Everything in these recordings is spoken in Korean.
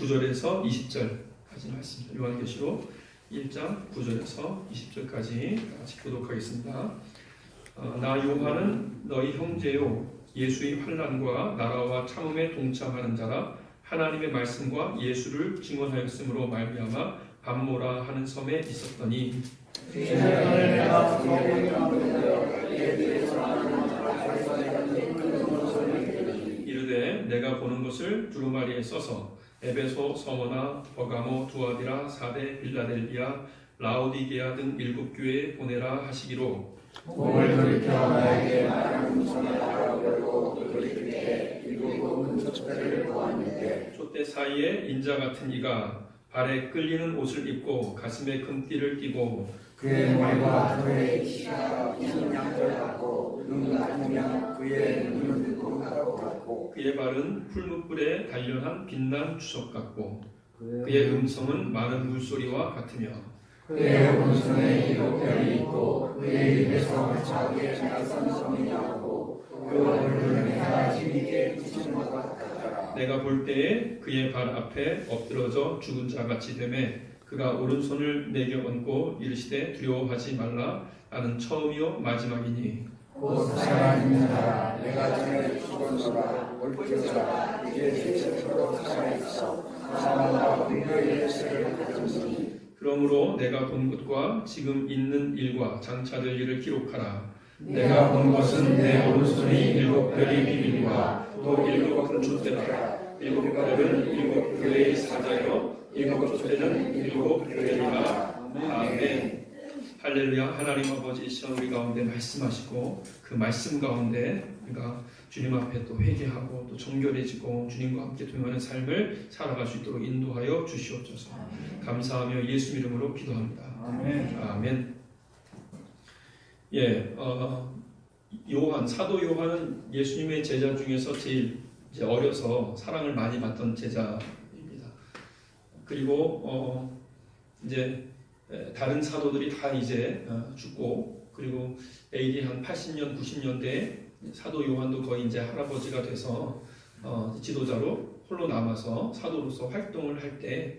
9절에서 20절까지 말씀입니다. 요한계시록 1장 9절에서 20절까지 같이 교독하겠습니다. 나 요한은 너희 형제요 예수의 환난과 나라와 참음에 동참하는 자라. 하나님의 말씀과 예수를 증언하였으므로 말미암아 밤모라 하는 섬에 있었더니 이르되 내가 보는 것을 두루마리에 써서 에베소, 서머나, 버가모, 두아디라, 사데, 빌라델비아, 라오디게아 등 7교회에 보내라 하시기로 몸을 돌이켜 나에게 말하는 손에 알아보고 돌이킬 일곱 촛대를 보았는데 촛대 사이에 인자 같은 이가 발에 끌리는 옷을 입고 가슴에 금띠를 띠고 그의 머리와 그의 키가 흰 양털 같고 눈 같으면 그의 눈은 금가루 같고 그의 발은 풀무불에 단련한 빛난 주석 같고 그의 음성은 많은 물소리와 같으며 그의 온손에 7별이 있고 그의 입에서 자기의 낯선 성이 나오고 그 얼굴은 해가 힘있게 비치는 것 같더라. 내가 볼 때에 그의 발 앞에 엎드러져 죽은 자같이 되매 그가 오른손을 내게 얹고 이르시되 두려워하지 말라. 나는 처음이요 마지막이니 곧 살아있는 자라. 내가 전에 죽었노라. 올표자라. 이제 셋째로 살아있어. 사망과 불교의 열쇠를 가졌으니 그러므로 내가 본 것과 지금 있는 일과 장차될 일을 기록하라. 내가 본 것은 내 오른손이 7별의 비밀과 또 7큰 촛대라. 7별은 7교회의 사자요 7촛대는 7교회니라. 아멘. 할렐루야. 하나님 아버지이신 우리 가운데 말씀하시고 그 말씀 가운데 우리가 주님 앞에 또 회개하고 또 정결해지고 주님과 함께 동행하는 삶을 살아갈 수 있도록 인도하여 주시옵소서. 감사하며 예수 이름으로 기도합니다. 아멘. 아멘. 예, 사도 요한은 예수님의 제자 중에서 제일 이제 어려서 사랑을 많이 받던 제자입니다. 그리고 이제 다른 사도들이 다 이제 죽고 그리고 AD 한 80년, 90년대에 사도 요한도 거의 이제 할아버지가 돼서 지도자로 홀로 남아서 사도로서 활동을 할 때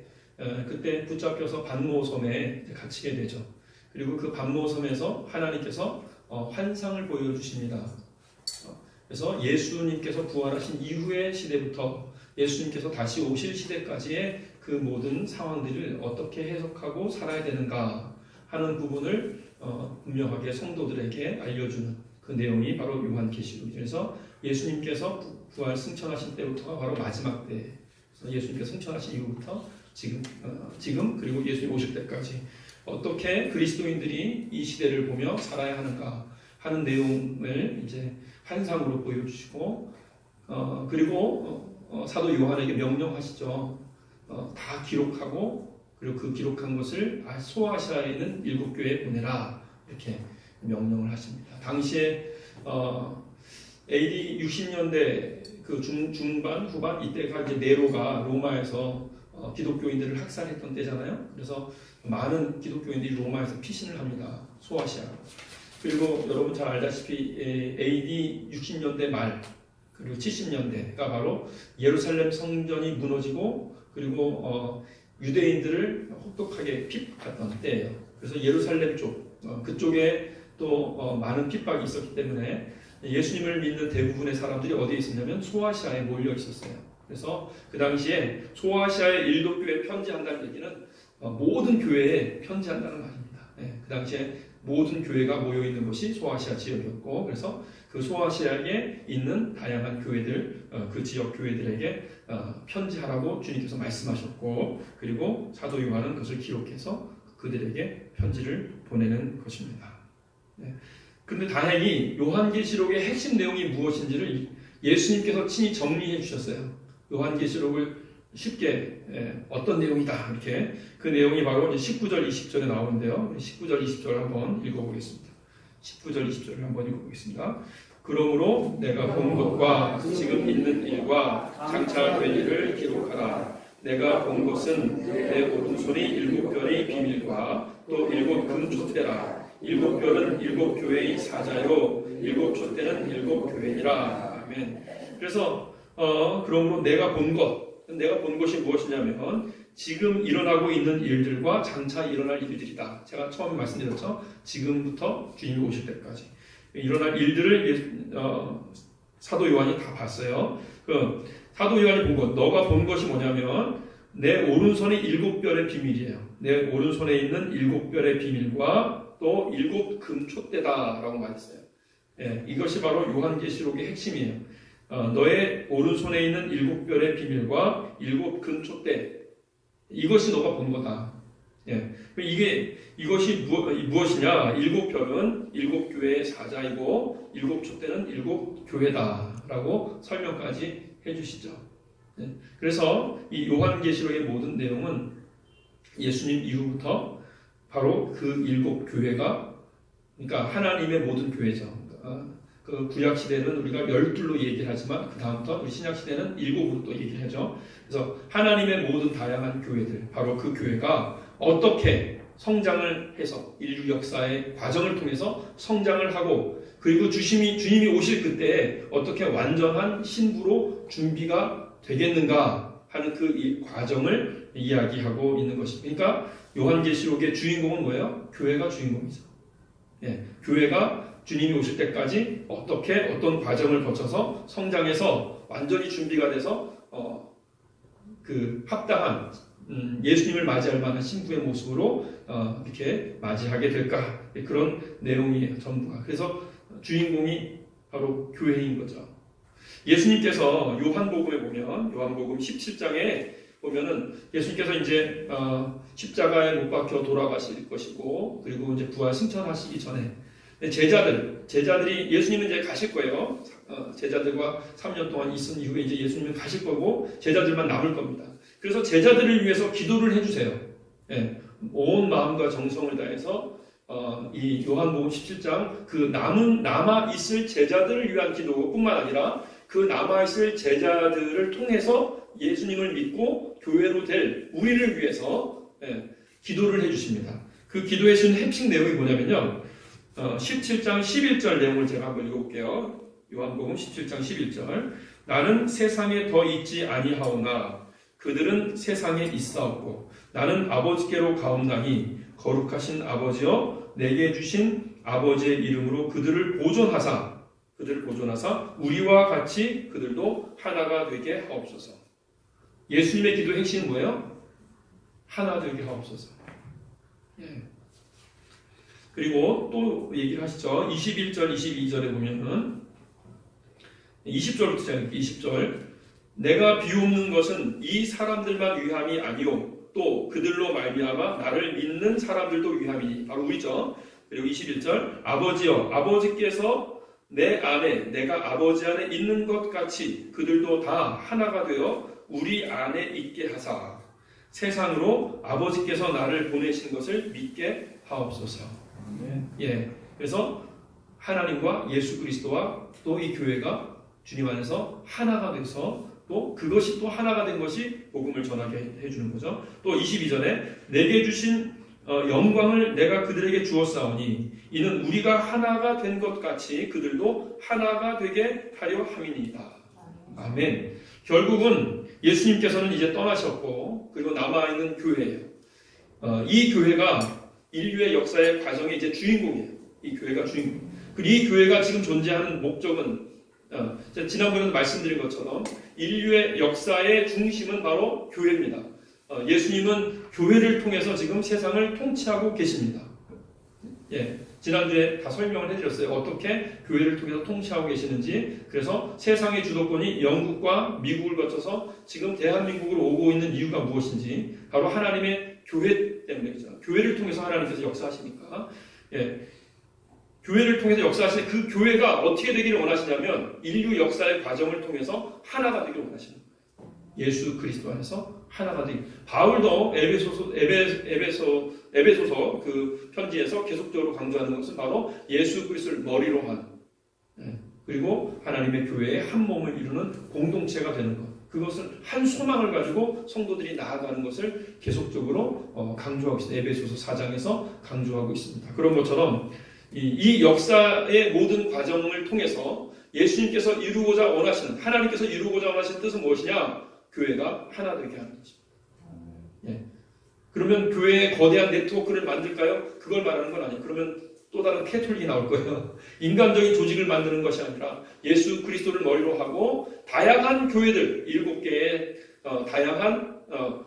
그때 붙잡혀서 반모섬에 갇히게 되죠. 그리고 그 반모섬에서 하나님께서 환상을 보여주십니다. 그래서 예수님께서 부활하신 이후의 시대부터 예수님께서 다시 오실 시대까지의 그 모든 상황들을 어떻게 해석하고 살아야 되는가 하는 부분을 분명하게 성도들에게 알려주는 그 내용이 바로 요한계시록이죠. 그래서 예수님께서 부활 승천하신 때부터가 바로 마지막 때, 그래서 예수님께서 승천하신 이후부터 지금 그리고 예수님 오실 때까지 어떻게 그리스도인들이 이 시대를 보며 살아야 하는가 하는 내용을 이제 환상으로 보여주시고 그리고 사도 요한에게 명령하시죠. 다 기록하고 그리고 그 기록한 것을 소아시아에 있는 7교회에 보내라 이렇게 명령을 하십니다. 당시에 AD 60년대 그 중반 후반 이때가 이제 네로가 로마에서 기독교인들을 학살했던 때잖아요. 그래서 많은 기독교인들이 로마에서 피신을 합니다. 소아시아로. 그리고 여러분 잘 알다시피 AD 60년대 말 그리고 70년대가 바로 예루살렘 성전이 무너지고 그리고 유대인들을 혹독하게 핍박했던 때예요. 그래서 예루살렘 쪽 그쪽에 또 많은 핍박이 있었기 때문에 예수님을 믿는 대부분의 사람들이 어디에 있었냐면 소아시아에 몰려 있었어요. 그래서 그 당시에 소아시아의 7교회에 편지한다는 얘기는 모든 교회에 편지한다는 말입니다. 그 당시에 모든 교회가 모여 있는 곳이 소아시아 지역이었고 그래서 그 소아시아에 있는 다양한 교회들 그 지역 교회들에게 편지하라고 주님께서 말씀하셨고 그리고 사도 요한은 그것을 기록해서 그들에게 편지를 보내는 것입니다. 그런데 다행히 요한계시록의 핵심 내용이 무엇인지를 예수님께서 친히 정리해 주셨어요. 요한계시록을 쉽게 어떤 내용이다 이렇게 그 내용이 바로 19절 20절에 나오는데요. 19절 20절 한번 읽어보겠습니다. 19절 20절을 한번 읽어보겠습니다. 그러므로 내가 본 것과 지금 있는 일과 장차 될 일을 기록하라. 내가 본 것은 내 오른손이 7별의 비밀과 또 7큰 촛대라. 7별은 7교회의 사자요 7촛대는 7교회니라. 아멘. 그래서 그러므로 내가 본 것 내가 본 것이 무엇이냐면 지금 일어나고 있는 일들과 장차 일어날 일들이다. 제가 처음에 말씀드렸죠. 지금부터 주님이 오실 때까지 일어날 일들을 사도 요한이 다 봤어요. 그 사도 요한이 본 것, 너가 본 것이 뭐냐면 내 오른손의 7별의 비밀이에요. 내 오른손에 있는 7별의 비밀과 또 7 금촛대다라고 말했어요. 예, 이것이 바로 요한계시록의 핵심이에요. 너의 오른손에 있는 7별의 비밀과 7 금촛대, 이것이 너가 본 거다. 예, 이것이 무엇이냐? 7별은 7교회의 사자이고 7 촛대는 7 교회다라고 설명까지 해주시죠. 예, 그래서 이 요한계시록의 모든 내용은 예수님 이후부터 바로 그 7 교회가, 그러니까 하나님의 모든 교회죠. 그 구약 시대는 우리가 12로 얘기를 하지만 그 다음부터 우리 신약 시대는 7으로 또 얘기를 하죠. 그래서 하나님의 모든 다양한 교회들, 바로 그 교회가 어떻게 성장을 해서 인류 역사의 과정을 통해서 성장을 하고, 그리고 주님이 오실 그때에 어떻게 완전한 신부로 준비가 되겠는가 하는 그 과정을 이야기하고 있는 것입니다. 그러니까 요한계시록의 주인공은 뭐예요? 교회가 주인공이죠. 예, 교회가 주님이 오실 때까지 어떤 과정을 거쳐서 성장해서 완전히 준비가 돼서 그 합당한 예수님을 맞이할 만한 신부의 모습으로 이렇게 맞이하게 될까, 그런 내용이에요, 전부가. 그래서 주인공이 바로 교회인 거죠. 예수님께서 요한복음에 보면, 요한복음 17장에 보면은 예수님께서 이제 십자가에 못 박혀 돌아가실 것이고, 그리고 이제 부활 승천하시기 전에 제자들이, 예수님은 이제 가실 거예요. 제자들과 3년 동안 있은 이후에 이제 예수님은 가실 거고 제자들만 남을 겁니다. 그래서 제자들을 위해서 기도를 해주세요. 예, 온 마음과 정성을 다해서 이 요한복음 17장 그 남아 있을 제자들을 위한 기도뿐만 아니라 그 남아 있을 제자들을 통해서 예수님을 믿고 교회로 될 우리를 위해서 기도를 해주십니다. 그 기도의 핵심 내용이 뭐냐면요, 17장 11절 내용을 제가 한번 읽어볼게요. 요한복음 17장 11절. 나는 세상에 더 있지 아니하오나 그들은 세상에 있사옵고 나는 아버지께로 가옵나니 거룩하신 아버지여 내게 주신 아버지의 이름으로 그들을 보존하사 우리와 같이 그들도 하나가 되게 하옵소서. 예수님의 기도 핵심은 뭐예요? 하나 되게 하옵소서. 예. 그리고 또 얘기를 하시죠. 21절, 22절에 보면은 20절부터 시작할게요. 20절. 내가 비웃는 것은 이 사람들만 위함이 아니요 또 그들로 말미암아 나를 믿는 사람들도 위함이니, 바로 우리죠. 그리고 21절. 아버지여 아버지께서 내 안에 내가 아버지 안에 있는 것 같이 그들도 다 하나가 되어 우리 안에 있게 하사 세상으로 아버지께서 나를 보내신 것을 믿게 하옵소서. 예, 그래서 하나님과 예수 그리스도와 또 이 교회가 주님 안에서 하나가 돼서 또 그것이 또 하나가 된 것이 복음을 전하게 해주는 거죠. 또 22절에 내게 주신 영광을 내가 그들에게 주었사오니 이는 우리가 하나가 된 것 같이 그들도 하나가 되게 하려 함이니이다. 아멘. 결국은 예수님께서는 이제 떠나셨고 그리고 남아있는 교회예요. 이 교회가 인류의 역사의 과정의 이제 주인공이에요. 이 교회가 주인공. 그리고 이 교회가 지금 존재하는 목적은 지난번에도 말씀드린 것처럼 인류의 역사의 중심은 바로 교회입니다. 예수님은 교회를 통해서 지금 세상을 통치하고 계십니다. 예, 지난주에 다 설명을 해드렸어요. 어떻게 교회를 통해서 통치하고 계시는지. 그래서 세상의 주도권이 영국과 미국을 거쳐서 지금 대한민국으로 오고 있는 이유가 무엇인지 바로 하나님의 교회 때문이죠. 교회를 통해서 하나님께서 역사하시니까. 예, 교회를 통해서 역사하시는 그 교회가 어떻게 되기를 원하시냐면 인류 역사의 과정을 통해서 하나가 되기를 원하시는 거예요. 예수 그리스도 안에서 하나가 되기. 바울도 에베소서 그 편지에서 계속적으로 강조하는 것은 바로 예수 그리스도를 머리로 한, 그리고 하나님의 교회의 한 몸을 이루는 공동체가 되는 것. 그것을 한 소망을 가지고 성도들이 나아가는 것을 계속적으로 강조하고 있습니다. 에베소서 4장에서 강조하고 있습니다. 그런 것처럼 이 역사의 모든 과정을 통해서 예수님께서 이루고자 원하시는, 하나님께서 이루고자 원하시는 뜻은 무엇이냐? 교회가 하나 되게 하는 것입니다. 예. 그러면 교회에 거대한 네트워크를 만들까요? 그걸 말하는 건 아니에요. 그러면 또 다른 캐톨릭이 나올 거예요. 인간적인 조직을 만드는 것이 아니라 예수 그리스도를 머리로 하고 다양한 교회들, 7개의 다양한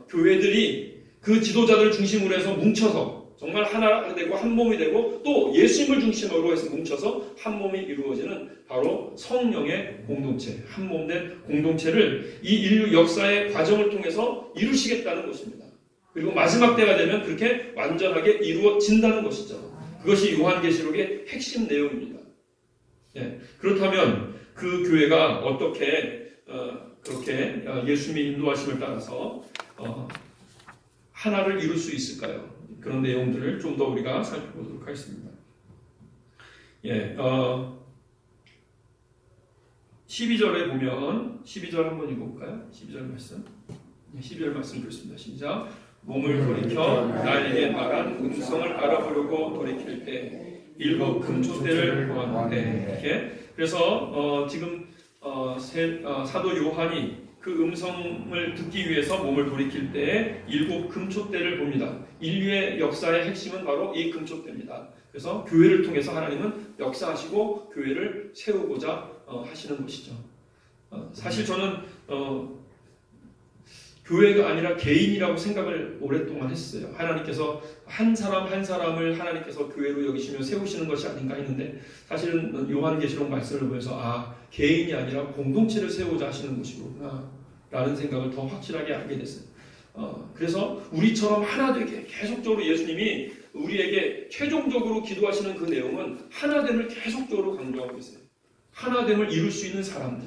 교회들이 그 지도자들을 중심으로 해서 뭉쳐서 정말 하나가 되고 한 몸이 되고 또 예수님을 중심으로 해서 뭉쳐서 한 몸이 이루어지는 바로 성령의 공동체, 한 몸 된 공동체를 이 인류 역사의 과정을 통해서 이루시겠다는 것입니다. 그리고 마지막 때가 되면 그렇게 완전하게 이루어진다는 것이죠. 그것이 요한계시록의 핵심 내용입니다. 예, 그렇다면 그 교회가 어떻게 그렇게 예수님의 인도하심을 따라서 하나를 이룰 수 있을까요? 그런 내용들을 좀 더 우리가 살펴보도록 하겠습니다. 예, 12절에 보면 12절 한번 읽어볼까요? 12절 말씀. 12절 말씀 읽겠습니다. 시작. 몸을 돌이켜 나에게 말한 음성을 알아보려고 돌이킬 때 7 금초대를 보았는데 이렇게 그래서 지금 사도 요한이 그 음성을 듣기 위해서 몸을 돌이킬 때에 7 금초대를 봅니다. 인류의 역사의 핵심은 바로 이 금초대입니다. 그래서 교회를 통해서 하나님은 역사하시고 교회를 세우고자 하시는 것이죠. 사실 저는 교회가 아니라 개인이라고 생각을 오랫동안 했어요. 하나님께서 한 사람 한 사람을 하나님께서 교회로 여기시며 세우시는 것이 아닌가 했는데 사실은 요한계시록 말씀을 보면서 개인이 아니라 공동체를 세우자 하시는 것이구나 라는 생각을 더 확실하게 알게 됐어요. 그래서 우리처럼 하나 되게 계속적으로 예수님이 우리에게 최종적으로 기도하시는 그 내용은 하나됨을 계속적으로 강조하고 있어요. 하나됨을 이룰 수 있는 사람들,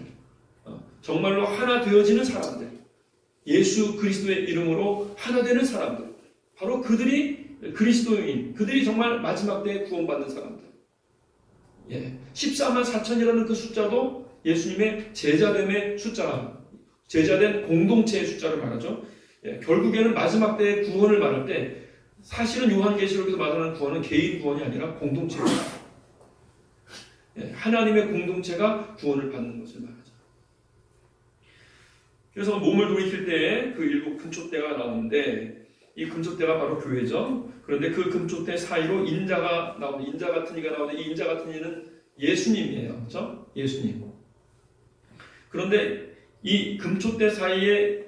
정말로 하나 되어지는 사람들, 예수 그리스도의 이름으로 하나 되는 사람들, 바로 그들이 그리스도인, 그들이 정말 마지막 때에 구원받는 사람들. 14만 4천이라는 그 숫자도 예수님의 제자됨의 숫자, 제자된 공동체의 숫자를 말하죠. 결국에는 마지막 때의 구원을 말할 때 사실은 요한계시록에서 말하는 구원은 개인 구원이 아니라 공동체입니다. 하나님의 공동체가 구원을 받는 것을 말하죠. 그래서 몸을 돌이킬 때에 그 7 금초대가 나오는데 이 금초대가 바로 교회죠. 그런데 그 금초대 사이로 인자가 나오는데 인자 같은 이가 나오는데 이 인자 같은 이는 예수님이에요. 그렇죠? 예수님. 그런데 이 금초대 사이에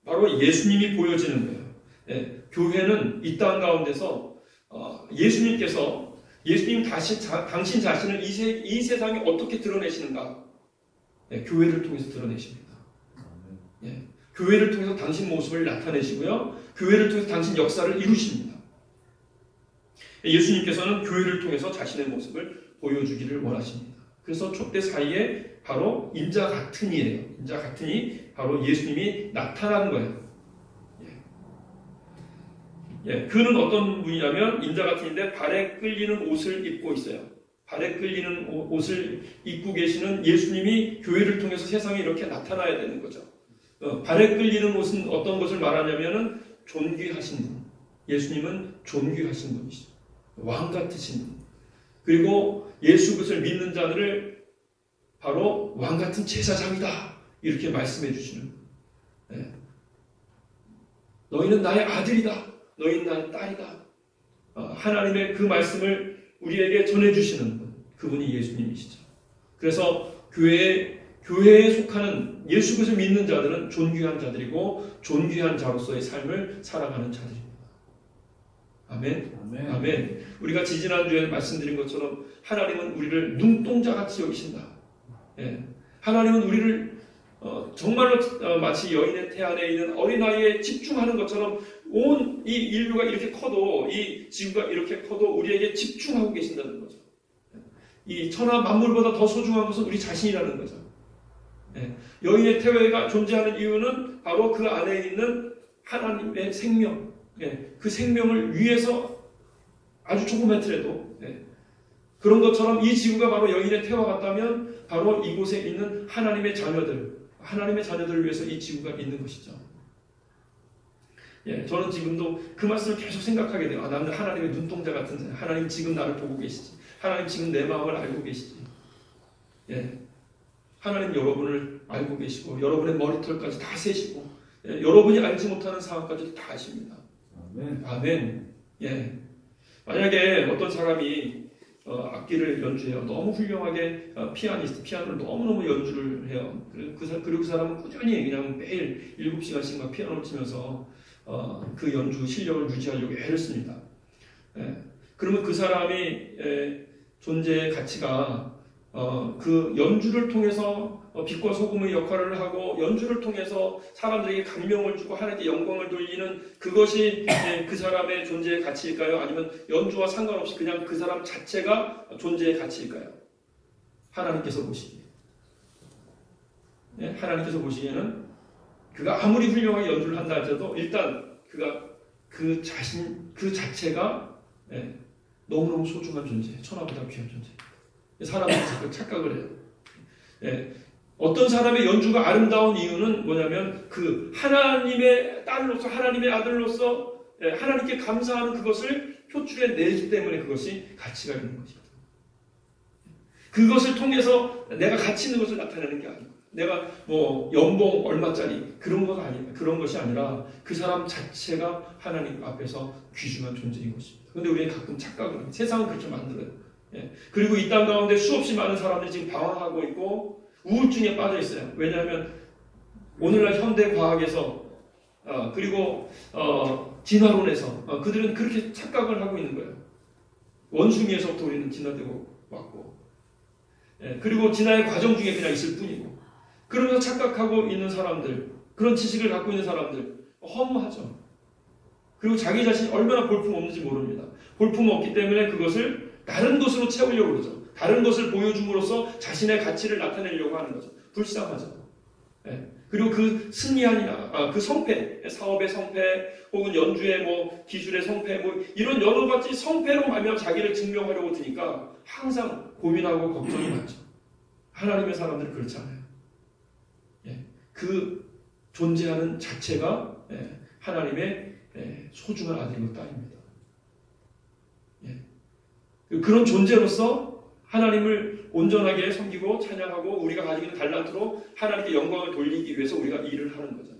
바로 예수님이 보여지는 거예요. 교회는 이 땅 가운데서 예수님께서 예수님 당신 자신을 이 세상에 어떻게 드러내시는가? 교회를 통해서 드러내십니다. 교회를 통해서 당신 모습을 나타내시고요. 교회를 통해서 당신 역사를 이루십니다. 예수님께서는 교회를 통해서 자신의 모습을 보여주기를 원하십니다. 그래서 촛대 사이에 바로 인자 같은 이예요. 인자 같은 이 바로 예수님이 나타난 거예요. 그는 어떤 분이냐면 인자 같은 인데 발에 끌리는 옷을 입고 있어요. 발에 끌리는 옷을 입고 계시는 예수님이 교회를 통해서 세상에 이렇게 나타나야 되는 거죠. 발에 끌리는 옷은 어떤 것을 말하냐면은 존귀하신 분. 예수님은 존귀하신 분이시죠. 왕 같으신 분. 그리고 예수 그리스도를 믿는 자들을 바로 왕 같은 제사장이다. 이렇게 말씀해 주시는 거예요. 너희는 나의 아들이다. 너희는 나의 딸이다. 하나님의 그 말씀을 우리에게 전해주시는 분. 그분이 예수님이시죠. 그래서 교회에 속하는 예수 그리스도를 믿는 자들은 존귀한 자들이고 존귀한 자로서의 삶을 살아가는 자들입니다. 아멘. 아멘. 아멘. 우리가 지지난주에 말씀드린 것처럼 하나님은 우리를 눈동자같이 여기신다. 하나님은 우리를 정말로 마치 여인의 태안에 있는 어린아이에 집중하는 것처럼 온 이 인류가 이렇게 커도 이 지구가 이렇게 커도 우리에게 집중하고 계신다는 거죠. 이 천하 만물보다 더 소중한 것은 우리 자신이라는 거죠. 여인의 태회가 존재하는 이유는 바로 그 안에 있는 하나님의 생명, 그 생명을 위해서 아주 조그맣더라도 그런 것처럼 이 지구가 바로 여인의 태와 같다면 바로 이곳에 있는 하나님의 자녀들을 위해서 이 지구가 있는 것이죠. 저는 지금도 그 말씀을 계속 생각하게 돼요. 나는 하나님의 눈동자 같은 자야. 하나님 지금 나를 보고 계시지. 하나님 지금 내 마음을 알고 계시지. 하나님 여러분을 알고 계시고 여러분의 머리털까지 다 세시고 여러분이 알지 못하는 상황까지 다 아십니다. 아멘. 아멘. 예. 만약에 어떤 사람이 악기를 연주해요. 너무 훌륭하게 피아노를 너무너무 연주를 해요. 그리고 그 사람은 꾸준히 그냥 매일 7시간씩 막 피아노를 치면서 그 연주 실력을 유지하려고 애를 씁니다. 예. 그러면 그 사람이 존재의 가치가 그 연주를 통해서 빛과 소금의 역할을 하고 연주를 통해서 사람들에게 감명을 주고 하나님께 영광을 돌리는 그것이 그 사람의 존재의 가치일까요? 아니면 연주와 상관없이 그냥 그 사람 자체가 존재의 가치일까요? 하나님께서 보시기에 하나님께서 보시기에는 그가 아무리 훌륭하게 연주를 한다 할지라도 일단 그가 그 자체가 너무너무 소중한 존재, 천하보다 귀한 존재. 사람들이 자꾸 착각을 해요. 어떤 사람의 연주가 아름다운 이유는 뭐냐면 그 하나님의 딸로서 하나님의 아들로서 하나님께 감사하는 그것을 표출해 내기 때문에 그것이 가치가 있는 것이거든요. 그것을 통해서 내가 가치 있는 것을 나타내는 게 아니고 내가 뭐 연봉 얼마짜리 그런 것이 아니라 그 사람 자체가 하나님 앞에서 귀중한 존재인 것입니다. 그런데 우리는 가끔 착각을 합니다. 세상은 그렇게 만들어요. 그리고 이 땅 가운데 수없이 많은 사람들이 지금 방황하고 있고 우울증에 빠져 있어요. 왜냐하면 오늘날 현대 과학에서 그리고 진화론에서 그들은 그렇게 착각을 하고 있는 거예요. 원숭이에서부터 우리는 진화되고 왔고 그리고 진화의 과정 중에 그냥 있을 뿐이고 그러면서 착각하고 있는 사람들 그런 지식을 갖고 있는 사람들 허무하죠. 그리고 자기 자신이 얼마나 볼품 없는지 모릅니다. 볼품 없기 때문에 그것을 다른 것으로 채우려고 그러죠. 다른 것을 보여줌으로써 자신의 가치를 나타내려고 하는 거죠. 불쌍하죠. 그리고 그 승리한 그 성패, 사업의 성패, 혹은 연주의 뭐 기술의 성패, 뭐 이런 여러 가지 성패로 말미암아 자기를 증명하려고 드니까 항상 고민하고 걱정이 많죠. 하나님의 사람들은 그렇지 않아요. 그 존재하는 자체가 하나님의 소중한 아들이고 딸입니다. 그런 존재로서 하나님을 온전하게 섬기고 찬양하고 우리가 가지고 있는 달란트로 하나님께 영광을 돌리기 위해서 우리가 일을 하는 거죠.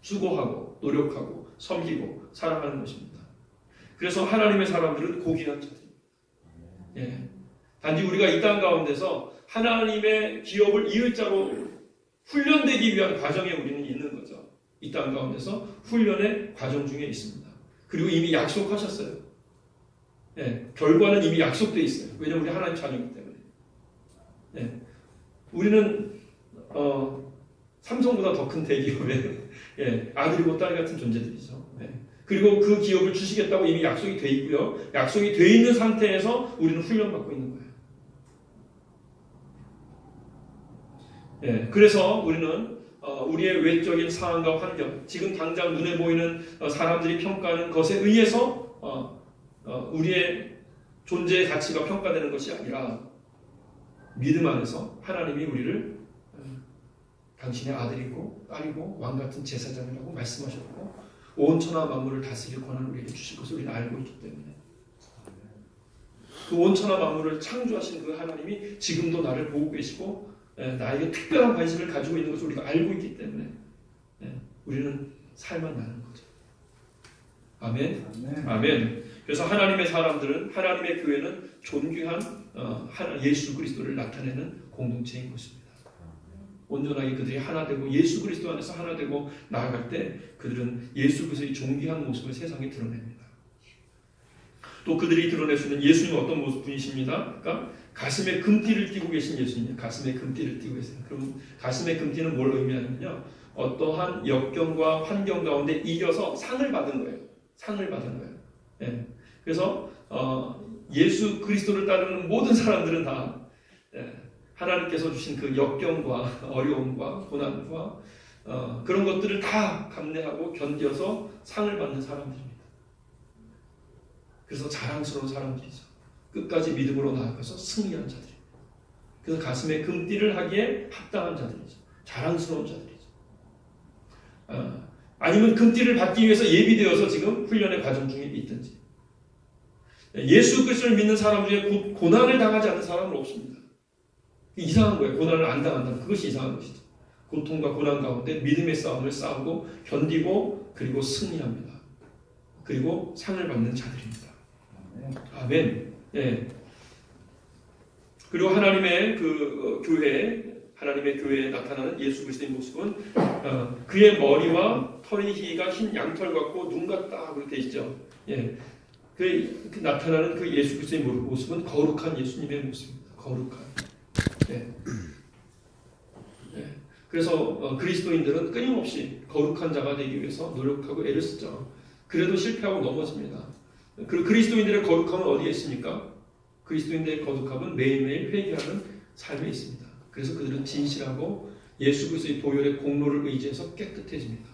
수고하고 노력하고 섬기고 사랑하는 것입니다. 그래서 하나님의 사람들은 고귀한 자들입니다. 단지 우리가 이 땅 가운데서 하나님의 기업을 이을 자로 훈련되기 위한 과정에 우리는 있는 거죠. 이 땅 가운데서 훈련의 과정 중에 있습니다. 그리고 이미 약속하셨어요. 결과는 이미 약속되어 있어요. 왜냐하면 우리 하나님 자녀이기 때문에. 우리는 삼성보다 더 큰 대기업의 아들이고 딸 같은 존재들이죠. 그리고 그 기업을 주시겠다고 이미 약속이 돼 있고요. 약속이 돼 있는 상태에서 우리는 훈련받고 있는 거예요. 그래서 우리는 우리의 외적인 상황과 환경, 지금 당장 눈에 보이는 사람들이 평가하는 것에 의해서 우리의 존재의 가치가 평가되는 것이 아니라 믿음 안에서 하나님이 우리를 당신의 아들이고 딸이고 왕같은 제사장이라고 말씀하셨고 온 천하 만물을 다스릴 권한을 우리에게 주실 것을 우리는 알고 있기 때문에 그 온 천하 만물을 창조하신 그 하나님이 지금도 나를 보고 계시고 나에게 특별한 관심을 가지고 있는 것을 우리가 알고 있기 때문에 우리는 살만 나는 거죠. 아멘. 아멘. 그래서 하나님의 사람들은 하나님의 교회는 존귀한 예수 그리스도를 나타내는 공동체인 것입니다. 온전하게 그들이 하나 되고 예수 그리스도 안에서 하나 되고 나아갈 때 그들은 예수 그리스도의 존귀한 모습을 세상에 드러냅니다. 또 그들이 드러낼 수 있는 예수님은 어떤 분이십니다. 그러니까 가슴에 금띠를 띠고 계신 예수님, 가슴에 금띠를 띠고 계세요. 그럼 가슴에 금띠는 뭘 의미하냐면요, 어떠한 역경과 환경 가운데 이겨서 상을 받은 거예요. 상을 받은 거예요. 그래서 예수 그리스도를 따르는 모든 사람들은 다 하나님께서 주신 그 역경과 어려움과 고난과 그런 것들을 다 감내하고 견뎌서 상을 받는 사람들입니다. 그래서 자랑스러운 사람들이죠. 끝까지 믿음으로 나아가서 승리한 자들입니다. 그래서 가슴에 금띠를 하기에 합당한 자들이죠. 자랑스러운 자들이죠. 아니면 금띠를 받기 위해서 예비되어서 지금 훈련의 과정 중에 있든지. 예수 그리스도를 믿는 사람 중에 고난을 당하지 않는 사람은 없습니다. 이상한 거예요. 고난을 안 당한다는 그것이 이상한 것이죠. 고통과 고난 가운데 믿음의 싸움을 싸우고 견디고 그리고 승리합니다. 그리고 상을 받는 자들입니다. 아멘. 예. 그리고 하나님의 그 하나님의 교회에 나타나는 예수 그리스도의 모습은 그의 머리와 털이가 흰 양털 같고 눈 같다 그렇게 되시죠. 예. 그 나타나는 그 예수 그리스도의 모습은 거룩한 예수님의 모습입니다. 거룩한. 예. 예. 그래서 그리스도인들은 끊임없이 거룩한 자가 되기 위해서 노력하고 애를 쓰죠. 그래도 실패하고 넘어집니다. 그리스도인들의 거룩함은 어디에 있습니까? 그리스도인들의 거룩함은 매일매일 회개하는 삶에 있습니다. 그래서 그들은 진실하고 예수 그리스도의 보혈의 공로를 의지해서 깨끗해집니다.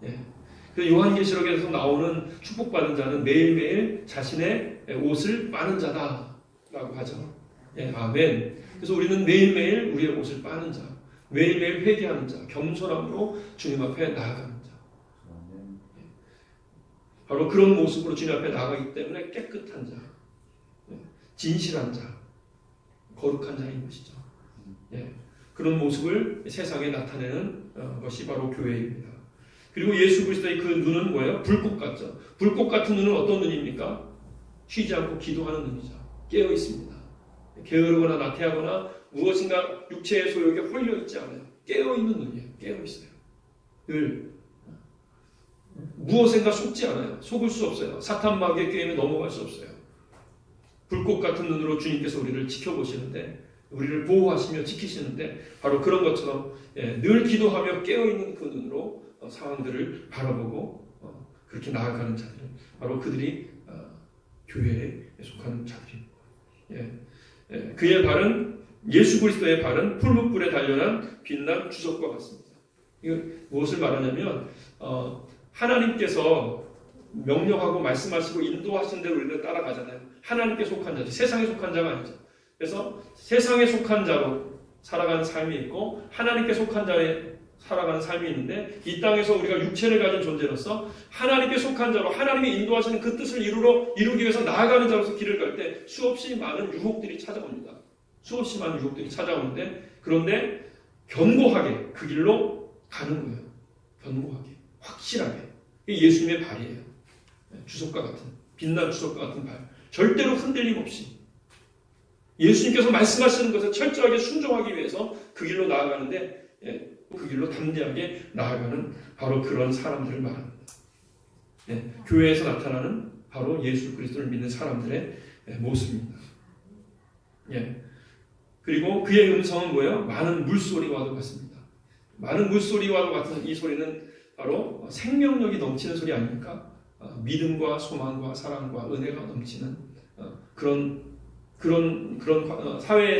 예. 요한계시록에서 나오는 축복받은 자는 매일매일 자신의 옷을 빠는 자다라고 하죠. 예, 아멘. 그래서 우리는 매일매일 우리의 옷을 빠는 자, 매일매일 회개하는 자, 겸손함으로 주님 앞에 나아가는 자. 예. 바로 그런 모습으로 주님 앞에 나아가기 때문에 깨끗한 자, 예. 진실한 자, 거룩한 자인 것이죠. 예. 그런 모습을 세상에 나타내는 것이 바로 교회입니다. 그리고 예수 그리스도의 그 눈은 뭐예요? 불꽃 같죠. 불꽃 같은 눈은 어떤 눈입니까? 쉬지 않고 기도하는 눈이죠. 깨어 있습니다. 게으르거나 나태하거나 무엇인가 육체의 소욕에 홀려 있지 않아요. 깨어 있는 눈이에요. 깨어 있어요. 늘 무엇인가 속지 않아요. 속을 수 없어요. 사탄 마귀의 게임에 넘어갈 수 없어요. 불꽃 같은 눈으로 주님께서 우리를 지켜보시는데, 우리를 보호하시며 지키시는데, 바로 그런 것처럼 늘 기도하며 깨어 있는 그 눈으로 상황들을 바라보고 그렇게 나아가는 자들은 바로 그들이 교회에 속하는 자들입니다. 그의 발은 예수 그리스도의 발은 풀무불에 단련한 빛난 주석과 같습니다. 이거 무엇을 말하냐면 하나님께서 명령하고 말씀하시고 인도하신 대로 우리는 따라가잖아요. 하나님께 속한 자죠. 세상에 속한 자가 아니죠. 그래서 세상에 속한 자로 살아가는 삶이 있고 하나님께 속한 자의 살아가는 삶이 있는데, 이 땅에서 우리가 육체를 가진 존재로서 하나님께 속한 자로 하나님이 인도하시는 그 뜻을 이루기 위해서 나아가는 자로서 길을 갈 때 수없이 많은 유혹들이 찾아옵니다. 수없이 많은 유혹들이 찾아오는데, 그런데 견고하게 그 길로 가는 거예요. 견고하게, 확실하게. 이게 예수님의 발이에요. 주석과 같은, 빛난 주석과 같은 발. 절대로 흔들림 없이 예수님께서 말씀하시는 것에 철저하게 순종하기 위해서 그 길로 나아가는데, 그 길로 담대하게 나아가는 바로 그런 사람들을 말합니다. 교회에서 나타나는 바로 예수 그리스도를 믿는 사람들의 모습입니다. 그리고 그의 음성은 뭐예요? 많은 물소리와도 같습니다. 많은 물소리와도 같은 이 소리는 바로 생명력이 넘치는 소리 아닙니까? 믿음과 소망과 사랑과 은혜가 넘치는 그런 사회에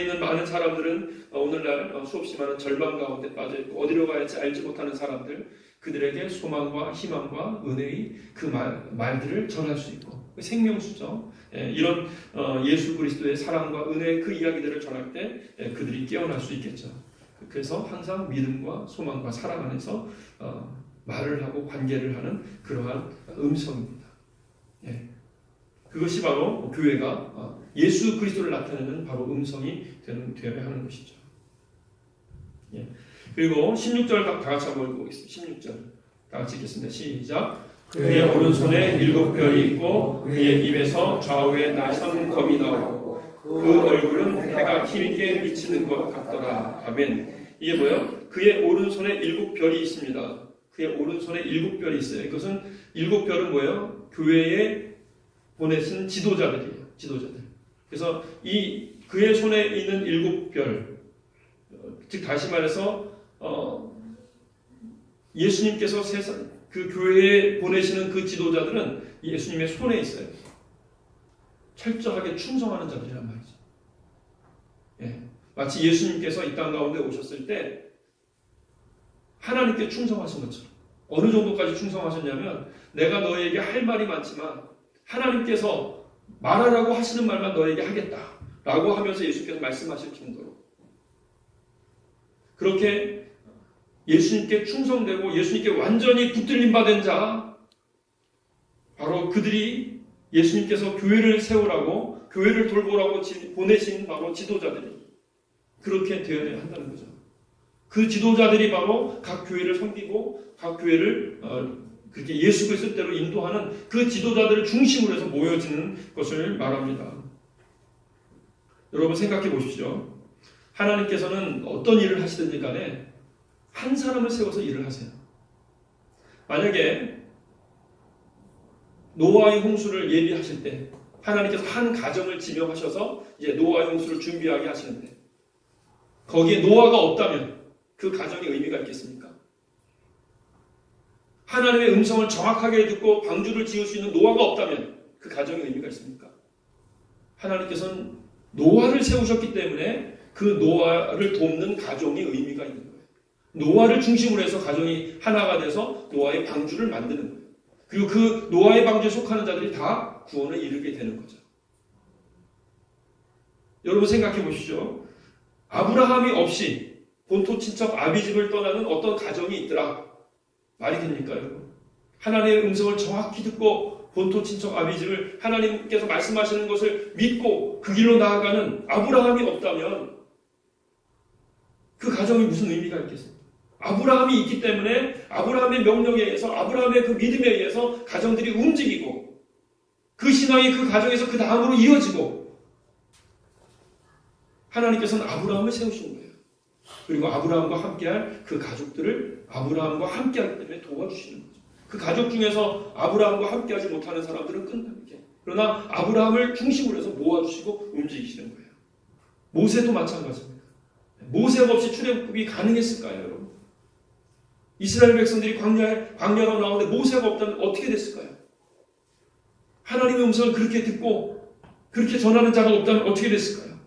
있는 많은 사람들은 오늘날 수없이 많은 절망 가운데 빠져 있고 어디로 가야 할지 알지 못하는 사람들, 그들에게 소망과 희망과 은혜의 그 말들을 전할 수 있고, 생명수죠. 이런 예수 그리스도의 사랑과 은혜의 그 이야기들을 전할 때 그들이 깨어날 수 있겠죠. 그래서 항상 믿음과 소망과 사랑 안에서 말을 하고 관계를 하는 그러한 음성입니다. 그것이 바로 교회가 예수 그리스도를 나타내는 바로 음성이 되어야 하는 것이죠. 그리고 16절 다 같이 한번 읽어보겠습니다. 16절 다 같이 읽겠습니다. 시작. 그의 오른손에 7별이 있고 그의 입에서 좌우에 나선 검이 나오고 그 얼굴은 해가 길게 비치는 것 같더라. 아멘. 이게 뭐예요? 그의 오른손에 7별이 있습니다. 그의 오른손에 7별이 있어요. 이것은 7별은 뭐예요? 교회에 보내신 지도자들이에요. 지도자들. 그래서 이 그의 손에 있는 7별, 즉 다시 말해서 예수님께서 그 교회에 보내시는 그 지도자들은 예수님의 손에 있어요. 철저하게 충성하는 자들이란 말이죠. 마치 예수님께서 이 땅 가운데 오셨을 때 하나님께 충성하신 것처럼, 어느 정도까지 충성하셨냐면, 내가 너에게 할 말이 많지만 하나님께서 말하라고 하시는 말만 너에게 하겠다 라고 하면서 예수님께서 말씀하실 정도로 그렇게 예수님께 충성되고 예수님께 완전히 붙들림 받은 자, 바로 그들이 예수님께서 교회를 세우라고, 교회를 돌보라고 보내신 바로 지도자들이 그렇게 되어야 한다는 거죠. 그 지도자들이 바로 각 교회를 섬기고 각 교회를 그렇게 예수 그리스도대로 인도하는 그 지도자들을 중심으로 해서 모여지는 것을 말합니다. 여러분 생각해 보십시오. 하나님께서는 어떤 일을 하시든지 간에 한 사람을 세워서 일을 하세요. 만약에 노아의 홍수를 예비하실 때 하나님께서 한 가정을 지명하셔서 이제 노아의 홍수를 준비하게 하시는데 거기에 노아가 없다면 그 가정이 의미가 있겠습니까? 하나님의 음성을 정확하게 듣고 방주를 지을 수 있는 노아가 없다면 그 가정이 의미가 있습니까? 하나님께서는 노아를 세우셨기 때문에 그 노아를 돕는 가정이 의미가 있는 거예요. 노아를 중심으로 해서 가정이 하나가 돼서 노아의 방주를 만드는 거예요. 그리고 그 노아의 방주에 속하는 자들이 다 구원을 이루게 되는 거죠. 여러분 생각해 보시죠. 아브라함이 없이 본토 친척 아비집을 떠나는 어떤 가정이 있더라. 말이 됩니까, 여러분? 하나님의 음성을 정확히 듣고 본토 친척 아비집을 하나님께서 말씀하시는 것을 믿고 그 길로 나아가는 아브라함이 없다면 그 가정이 무슨 의미가 있겠습니까? 아브라함이 있기 때문에 아브라함의 명령에 의해서 아브라함의 그 믿음에 의해서 가정들이 움직이고 그 신앙이 그 가정에서 그 다음으로 이어지고 하나님께서는 아브라함을 세우신 거예요. 그리고 아브라함과 함께할 그 가족들을 아브라함과 함께하기 때문에 도와주시는 거죠. 그 가족 중에서 아브라함과 함께하지 못하는 사람들은 끝나게. 그러나 아브라함을 중심으로 해서 모아주시고 움직이시는 거예요. 모세도 마찬가지입니다. 모세가 없이 출애굽이 가능했을까요, 여러분? 이스라엘 백성들이 광야로 나오는데 모세가 없다면 어떻게 됐을까요? 하나님의 음성을 그렇게 듣고 그렇게 전하는 자가 없다면 어떻게 됐을까요?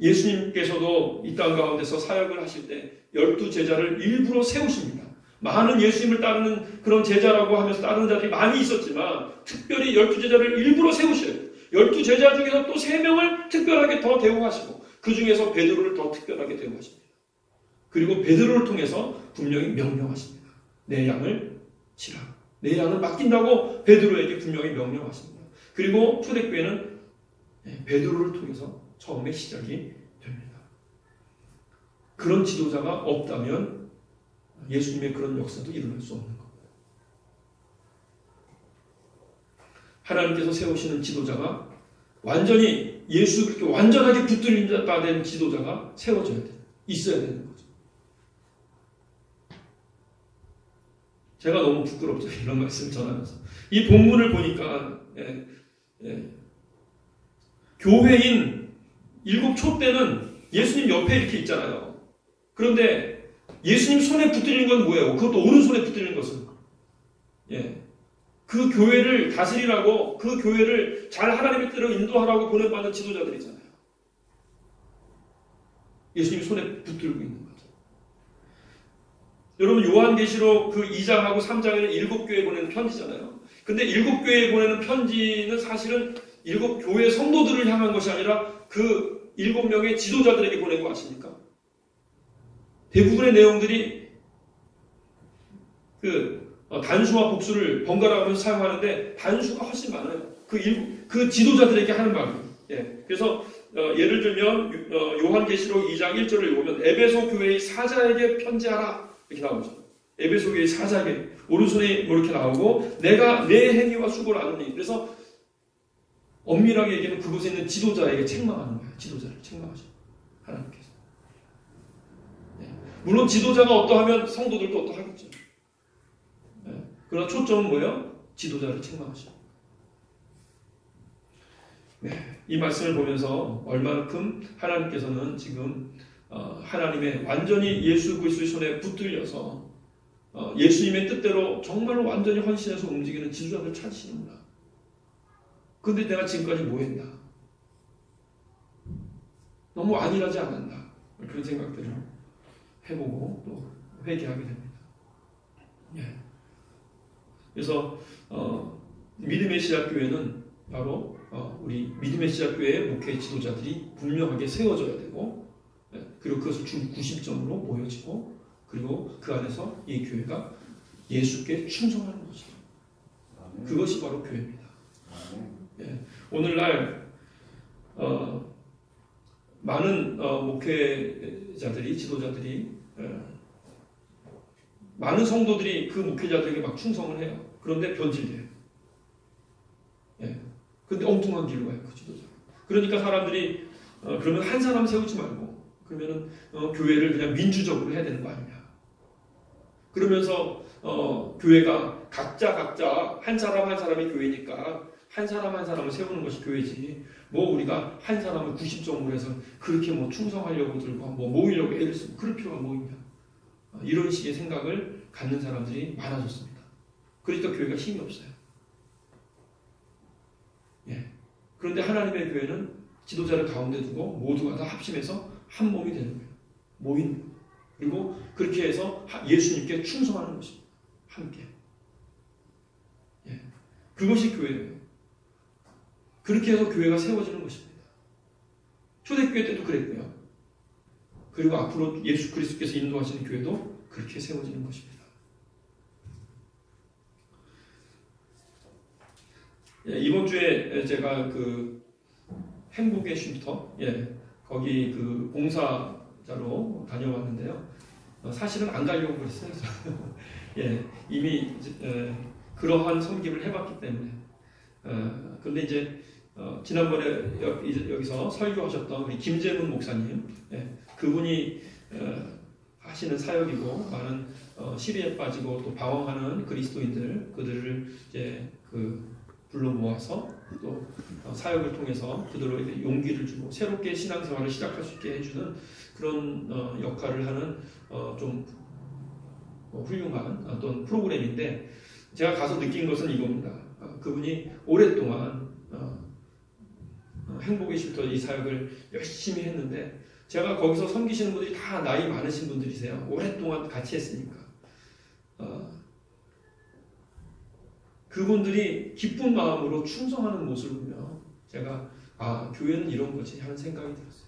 예수님께서도 이 땅 가운데서 사역을 하실 때 12제자를 일부러 세우십니다. 많은 예수님을 따르는 그런 제자라고 하면서 따르는 자들이 많이 있었지만 특별히 12제자를 일부러 세우셔요. 12제자 중에서 또 3명을 특별하게 더 대우하시고 그 중에서 베드로를 더 특별하게 대우하십니다. 그리고 베드로를 통해서 분명히 명령하십니다. 내 양을 치라. 내 양을 맡긴다고 베드로에게 분명히 명령하십니다. 그리고 초대교회는 베드로를 통해서 처음에 시작이 됩니다. 그런 지도자가 없다면 예수님의 그런 역사도 일어날 수 없는 겁니다. 하나님께서 세우시는 지도자가 완전히 예수 그렇게 완전하게 붙들린 바 된 지도자가 세워져야 돼요. 있어야 되는 거죠. 제가 너무 부끄럽죠. 이런 말씀을 전하면서. 이 본문을 보니까 교회인 7초 때는 예수님 옆에 이렇게 있잖아요. 그런데 예수님 손에 붙들린 건 뭐예요? 그것도 오른손에 붙들린 것은. 그 교회를 다스리라고 그 교회를 잘 하나님의 뜻대로 인도하라고 보내받은 지도자들이잖아요. 예수님 손에 붙들고 있는 거죠. 여러분 요한계시록 그 2장하고 3장에는 7교회에 보내는 편지잖아요. 근데 7교회에 보내는 편지는 사실은 7교회 성도들을 향한 것이 아니라 그 7명의 지도자들에게 보낸 거 아십니까? 대부분의 내용들이 단수와 복수를 번갈아 가면서 사용하는데 단수가 훨씬 많아요. 그 지도자들에게 하는 말이에요. 그래서 예를 들면 요한계시록 2장 1절을 읽으면 에베소 교회의 사자에게 편지하라 이렇게 나오죠. 에베소 교회의 사자에게 오른손에 이렇게 나오고 내가 내 행위와 수고를 아느니 그래서 엄밀하게 얘기하면 그곳에 있는 지도자에게 책망하는 거예요. 지도자를 책망하죠. 하나님께서. 물론 지도자가 어떠하면 성도들도 어떠하겠죠. 그러나 초점은 뭐예요? 지도자를 책망하죠. 이 말씀을 보면서 얼마만큼 하나님께서는 지금 하나님의 완전히 예수 그리스도의 손에 붙들려서 예수님의 뜻대로 정말로 완전히 헌신해서 움직이는 지도자를 찾으시는구나. 근데 내가 지금까지 뭐 했나? 너무 안일하지 않았나? 그런 생각들을 해보고 또 회개하게 됩니다. 그래서 믿음의 시작교회는 바로 우리 믿음의 시작교회의 목회 지도자들이 분명하게 세워져야 되고 그리고 그것을 중심점으로 모여지고 그리고 그 안에서 이 교회가 예수께 충성하는 것입니다. 그것이 바로 교회입니다. 예. 오늘날 많은 목회자들이, 지도자들이, 많은 성도들이 그 목회자들에게 막 충성을 해요. 그런데 변질돼요. 예. 근데 엉뚱한 길로 가요, 그 지도자. 그러니까 사람들이 그러면 한 사람 세우지 말고 그러면은 교회를 그냥 민주적으로 해야 되는 거 아니냐. 그러면서 교회가 각자 한 사람 한 사람이 교회니까 한 사람 한 사람을 세우는 것이 교회지. 뭐 우리가 한 사람을 90점으로 해서 그렇게 뭐 충성하려고 들고 뭐 모이려고 애를 쓰고 그럴 필요가 뭐 있냐. 이런 식의 생각을 갖는 사람들이 많아졌습니다. 그러니까 교회가 힘이 없어요. 예. 그런데 하나님의 교회는 지도자를 가운데 두고 모두가 다 합심해서 한 몸이 되는 거예요. 모이는 거예요. 그리고 그렇게 해서 예수님께 충성하는 것입니다. 함께. 예. 그것이 교회예요. 그렇게 해서 교회가 세워지는 것입니다. 초대교회 때도 그랬고요. 그리고 앞으로 예수 그리스도께서 인도하시는 교회도 그렇게 세워지는 것입니다. 예, 이번 주에 제가 그 행복의 쉼터, 거기 그 봉사자로 다녀왔는데요. 사실은 안 가려고 그랬어요. 이미 그러한 섬김을 해봤기 때문에. 그런데 이제 지난번에 여기서 설교하셨던 우리 김재문 목사님, 그분이 하시는 사역이고 많은 시리에 빠지고 또 방황하는 그리스도인들 그들을 이제 불러 모아서 또 사역을 통해서 그들에게 용기를 주고 새롭게 신앙생활을 시작할 수 있게 해주는 그런 역할을 하는 좀 훌륭한 어떤 프로그램인데 제가 가서 느낀 것은 이겁니다. 그분이 오랫동안 행복의 쉼터 이 사역을 열심히 했는데 제가 거기서 섬기시는 분들이 다 나이 많으신 분들이세요. 오랫동안 같이 했으니까. 그분들이 기쁜 마음으로 충성하는 모습을 보며 제가 교회는 이런 거지 하는 생각이 들었어요.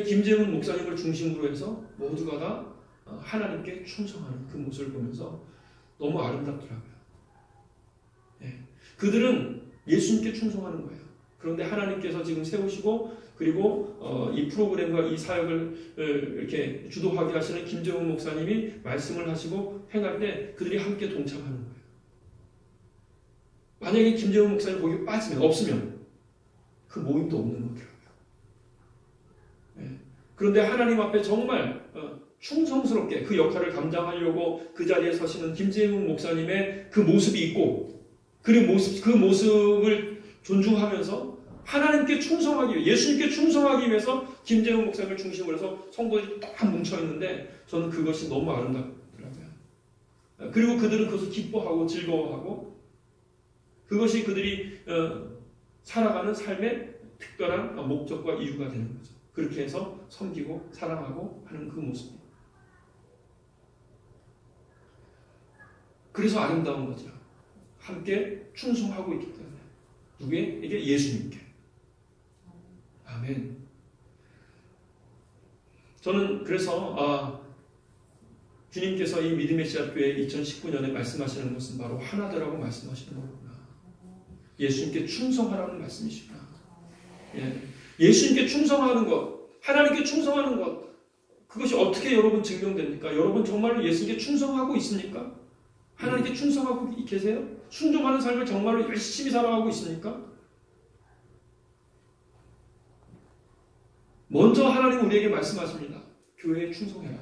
김재문 목사님을 중심으로 해서 모두가 다 하나님께 충성하는 그 모습을 보면서 너무 아름답더라고요. 그들은 예수님께 충성하는 거예요. 그런데 하나님께서 지금 세우시고 그리고 이 프로그램과 이 사역을 이렇게 주도하게 하시는 김재훈 목사님이 말씀을 하시고 행할 때 그들이 함께 동참하는 거예요. 만약에 김재훈 목사님 거기 빠지면 없으면 그 모임도 없는 거더라고요. 그런데 하나님 앞에 정말 충성스럽게 그 역할을 감당하려고 그 자리에 서시는 김재훈 목사님의 그 모습이 있고 그리고 그 모습을 존중하면서 하나님께 충성하기 위해 예수님께 충성하기 위해서 김재훈 목사님을 중심으로 해서 성도들이 딱 뭉쳐있는데 저는 그것이 너무 아름답더라고요. 그리고 그들은 그것을 기뻐하고 즐거워하고 그것이 그들이 살아가는 삶의 특별한 목적과 이유가 되는 거죠. 그렇게 해서 섬기고 사랑하고 하는 그 모습. 그래서 아름다운 거죠. 함께 충성하고 있기 때문에. 누구에게? 예수님께. 아멘. 저는 그래서 주님께서 이 믿음의 씨앗교회 2019년에 말씀하시는 것은 바로 하나되라고 말씀하시는 거구나. 예수님께 충성하라는 말씀이시구나. 예수님께 충성하는 것, 하나님께 충성하는 것, 그것이 어떻게 여러분 증명됩니까? 여러분 정말로 예수님께 충성하고 있습니까? 하나님께 충성하고 계세요? 순종하는 삶을 정말로 열심히 살아가고 있습니까? 먼저 하나님은 우리에게 말씀하십니다. 교회에 충성해라.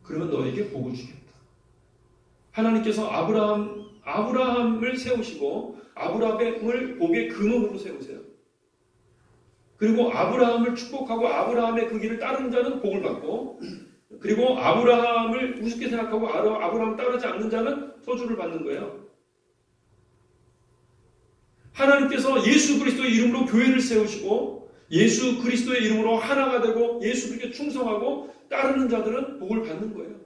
그러면 너에게 복을 주겠다. 하나님께서 아브라함을 세우시고 아브라함을 복의 근원으로 세우세요. 그리고 아브라함을 축복하고 아브라함의 그 길을 따르는 자는 복을 받고 그리고 아브라함을 우습게 생각하고 아브라함을 따르지 않는 자는 저주를 받는 거예요. 하나님께서 예수 그리스도의 이름으로 교회를 세우시고 예수 그리스도의 이름으로 하나가 되고 예수 그리스도에 충성하고 따르는 자들은 복을 받는 거예요.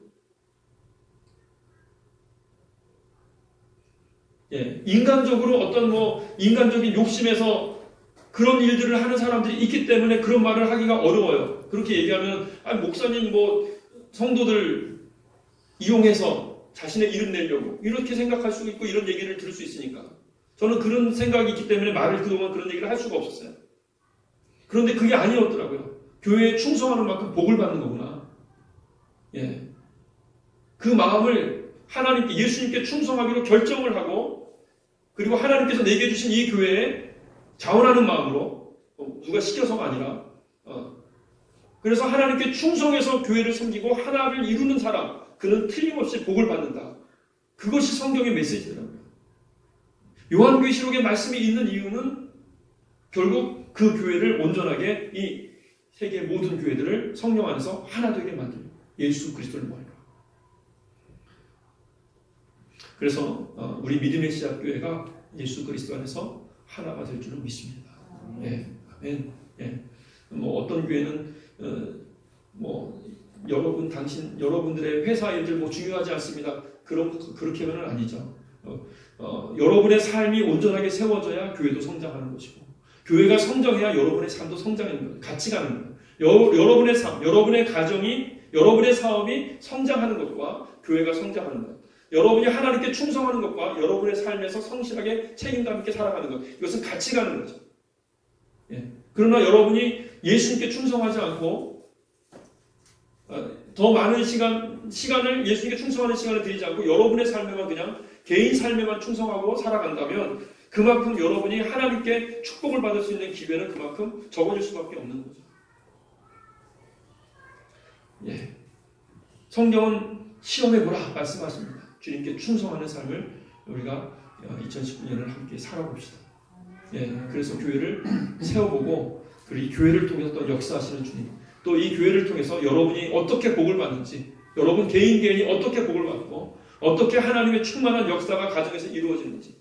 인간적으로 어떤 인간적인 욕심에서 그런 일들을 하는 사람들이 있기 때문에 그런 말을 하기가 어려워요. 그렇게 얘기하면 목사님 성도들 이용해서 자신의 이름 내려고 이렇게 생각할 수 있고 이런 얘기를 들을 수 있으니까 저는 그런 생각이 있기 때문에 말을 그동안 그런 얘기를 할 수가 없었어요. 그런데 그게 아니었더라고요. 교회에 충성하는 만큼 복을 받는 거구나. 예. 그 마음을 하나님께, 예수님께 충성하기로 결정을 하고, 그리고 하나님께서 내게 주신 이 교회에 자원하는 마음으로, 누가 시켜서가 아니라, 그래서 하나님께 충성해서 교회를 섬기고 하나를 이루는 사람, 그는 틀림없이 복을 받는다. 그것이 성경의 메시지더라고요. 요한계시록의 말씀이 있는 이유는 결국 그 교회를 온전하게 이 세계 모든 교회들을 성령 안에서 하나 되게 만들고 예수 그리스도를 모아요. 그래서 우리 믿음의 시작교회가 예수 그리스도 안에서 하나가 될 줄은 믿습니다. 예, 아멘. 예. 뭐 어떤 교회는 뭐 여러분들의 회사 일들 뭐 중요하지 않습니다. 그렇게는 아니죠. 여러분의 삶이 온전하게 세워져야 교회도 성장하는 것이고, 교회가 성장해야 여러분의 삶도 성장하는 거예요. 같이 가는 거예요. 여러분의 삶, 여러분의 가정이, 여러분의 사업이 성장하는 것과 교회가 성장하는 것. 여러분이 하나님께 충성하는 것과 여러분의 삶에서 성실하게 책임감 있게 살아가는 것. 이것은 같이 가는 거죠. 예. 그러나 여러분이 예수님께 충성하지 않고 더 많은 시간을 예수님께 충성하는 시간을 드리지 않고 여러분의 삶에만 그냥 개인 삶에만 충성하고 살아간다면 그만큼 여러분이 하나님께 축복을 받을 수 있는 기회는 그만큼 적어질 수밖에 없는 거죠. 예. 성경은 시험해보라 말씀하십니다. 주님께 충성하는 삶을 우리가 2019년을 함께 살아봅시다. 예. 그래서 교회를 세워보고 그리고 이 교회를 통해서 또 역사하시는 주님, 또 이 교회를 통해서 여러분이 어떻게 복을 받는지, 여러분 개인이 어떻게 복을 받고 어떻게 하나님의 충만한 역사가 가정에서 이루어지는지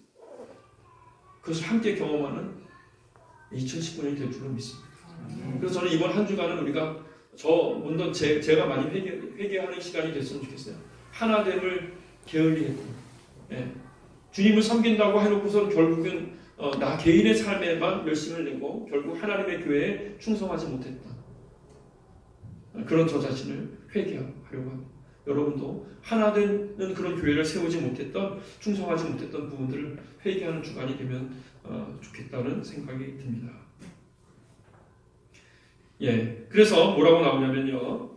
그것을 함께 경험하는 2019년이 될 줄로 믿습니다. 그래서 저는 이번 한 주간은 우리가 물론 제가 많이 회개하는 시간이 됐으면 좋겠어요. 하나됨을 게을리했고, 예. 주님을 섬긴다고 해놓고서는 결국은 나 개인의 삶에만 열심을 내고 결국 하나님의 교회에 충성하지 못했다. 그런 저 자신을 회개하려고 합니다. 여러분도 하나 되는 그런 교회를 세우지 못했던, 충성하지 못했던 부분들을 회개하는 주간이 되면 좋겠다는 생각이 듭니다. 예, 그래서 뭐라고 나오냐면요,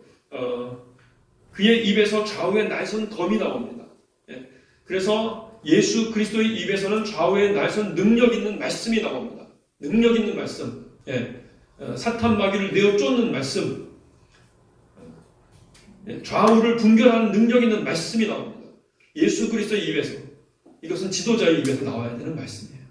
그의 입에서 좌우의 날선 검이 나옵니다. 예, 그래서 예수 그리스도의 입에서는 좌우의 날선 능력 있는 말씀이 나옵니다. 능력 있는 말씀, 예, 사탄 마귀를 내어 쫓는 말씀, 좌우를 분별하는 능력 있는 말씀이 나옵니다. 예수 그리스도의 입에서. 이것은 지도자의 입에서 나와야 되는 말씀이에요.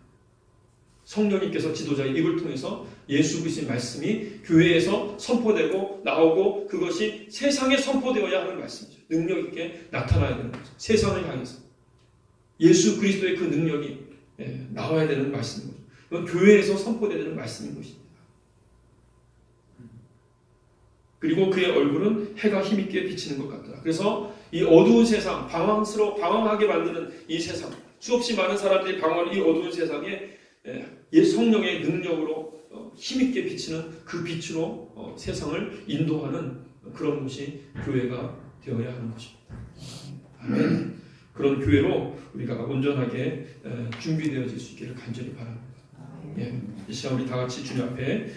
성령님께서 지도자의 입을 통해서 예수 그리스도의 말씀이 교회에서 선포되고 나오고 그것이 세상에 선포되어야 하는 말씀이죠. 능력 있게 나타나야 되는 거죠. 세상을 향해서. 예수 그리스도의 그 능력이 나와야 되는 말씀인 거죠. 이건 교회에서 선포되어야 되는 말씀인 것입니다. 그리고 그의 얼굴은 해가 힘있게 비치는 것 같더라. 그래서 이 어두운 세상, 방황하게 만드는 이 세상, 수없이 많은 사람들이 방황하는 이 어두운 세상에 성령의 능력으로 힘있게 비치는 그 빛으로 세상을 인도하는 그런 곳이 교회가 되어야 하는 것입니다. 아멘. 그런 교회로 우리가 온전하게 준비되어질 수 있기를 간절히 바랍니다. 예, 이 시간 우리 다 같이 주님 앞에